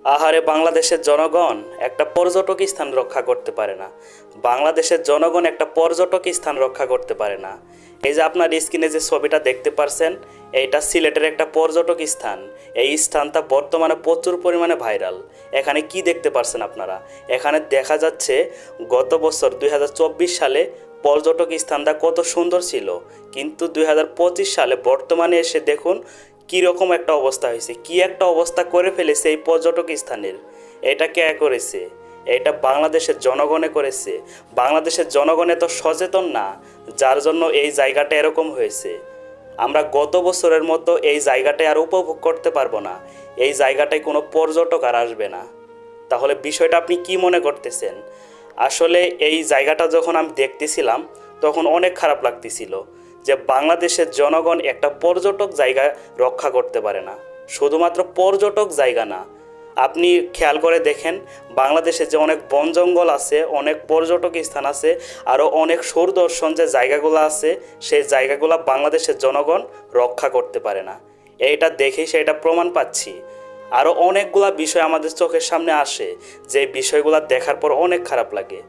আহারে, বাংলাদেশের জনগণ একটা পর্যটক স্থান রক্ষা করতে পারে না। বাংলাদেশের জনগণ একটা পর্যটক স্থান রক্ষা করতে পারে না। এই যে আপনার স্ক্রিনে যে ছবিটা দেখতে পারছেন, এইটা সিলেটের একটা পর্যটক স্থান। এই স্থানটা বর্তমানে প্রচুর পরিমাণে ভাইরাল। এখানে কি দেখতে পারছেন আপনারা? এখানে দেখা যাচ্ছে গত বছর 2024 সালে পর্যটক স্থানটা কত সুন্দর ছিল, কিন্তু 2025 সালে বর্তমানে এসে দেখুন কীরকম একটা অবস্থা হয়েছে, কি একটা অবস্থা করে ফেলেছে এই পর্যটক স্থানের। এটা কে করেছে? এটা বাংলাদেশের জনগণে করেছে। বাংলাদেশের জনগণ এত সচেতন না, যার জন্য এই জায়গাটা এরকম হয়েছে। আমরা গত বছরের মতো এই জায়গাটায় আর উপভোগ করতে পারবো না। এই জায়গাটায় কোনো পর্যটক আর আসবে না। তাহলে বিষয়টা আপনি কি মনে করতেছেন? আসলে এই জায়গাটা যখন আমি দেখতেছিলাম তখন অনেক খারাপ লাগতেছিল যে বাংলাদেশের জনগণ একটা পর্যটক জায়গা রক্ষা করতে পারে না। শুধুমাত্র পর্যটক জায়গা না, আপনি খেয়াল করে দেখেন বাংলাদেশে যে অনেক বন জঙ্গল আছে, অনেক পর্যটক স্থান আছে, আরও অনেক সুদর্শন যে জায়গাগুলো আছে, সেই জায়গাগুলো বাংলাদেশের জনগণ রক্ষা করতে পারে না। এইটা দেখেই সেটা প্রমাণ পাচ্ছি। আরও অনেকগুলা বিষয় আমাদের চোখের সামনে আসে, যে বিষয়গুলো দেখার পর অনেক খারাপ লাগে।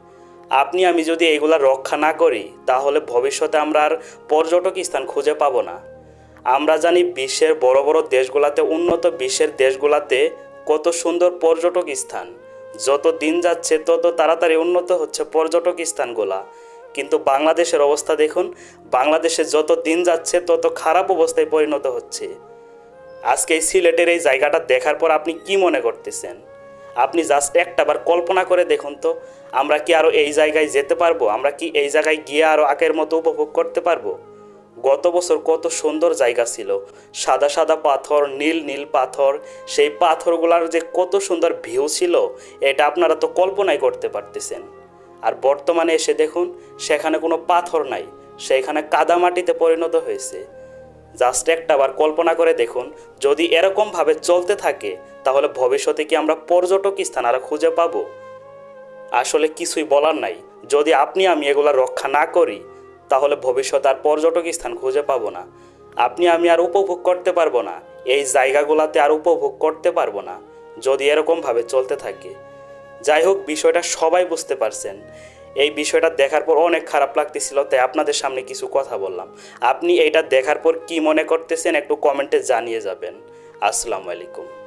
আপনি আমি যদি এইগুলা রক্ষা না করি তাহলে ভবিষ্যতে আমরা আর পর্যটক স্থান খুঁজে পাবো না। আমরা জানি বিশ্বের বড় বড় দেশগুলোতে, উন্নত বিশ্বের দেশগুলোতে কত সুন্দর পর্যটক স্থান। যত দিন যাচ্ছে তত তাড়াতাড়ি উন্নত হচ্ছে পর্যটক স্থানগুলা, কিন্তু বাংলাদেশের অবস্থা দেখুন। বাংলাদেশে যত দিন যাচ্ছে তত খারাপ অবস্থায় পরিণত হচ্ছে। আজকে এই সিলেটের এই জায়গাটা দেখার পর আপনি কি মনে করতেছেন? আপনি জাস্ট একটাবার কল্পনা করে দেখুন তো, আমরা কি আরও এই জায়গায় যেতে পারবো? আমরা কি এই জায়গায় গিয়ে আরও আগের মতো উপভোগ করতে পারবো? গত বছর কত সুন্দর জায়গা ছিল, সাদা সাদা পাথর, নীল নীল পাথর। সেই পাথরগুলোর যে কত সুন্দর ভিউ ছিল, এটা আপনারা তো কল্পনাই করতে পারতেছেন। আর বর্তমানে এসে দেখুন সেখানে কোনো পাথর নাই, সেখানে কাদামাটিতে পরিণত হয়েছে। জাস্ট একটাবার কল্পনা করে দেখুন, যদি এরকমভাবে চলতে থাকে তাহলে ভবিষ্যতে কি আমরা পর্যটক স্থান আর খুঁজে পাবো? আসলে কিছুই বলার নাই। যদি আপনি আমি এগুলা রক্ষা না করি তাহলে ভবিষ্যতে আর পর্যটক স্থান খুঁজে পাবো না। আপনি আমি আর উপভোগ করতে পারবো না, এই জায়গাগুলোতে আর উপভোগ করতে পারবো না, যদি এরকমভাবে চলতে থাকে। যাই হোক, বিষয়টা সবাই বুঝতে পারছেন। এই বিষয়টা দেখার পর অনেক খারাপ লাগতেছিল, তাই আপনাদের সামনে কিছু কথা বললাম। আপনি এইটা দেখার পর কি মনে করতেছেন একটু কমেন্টে জানিয়ে যাবেন। আসসালামু আলাইকুম।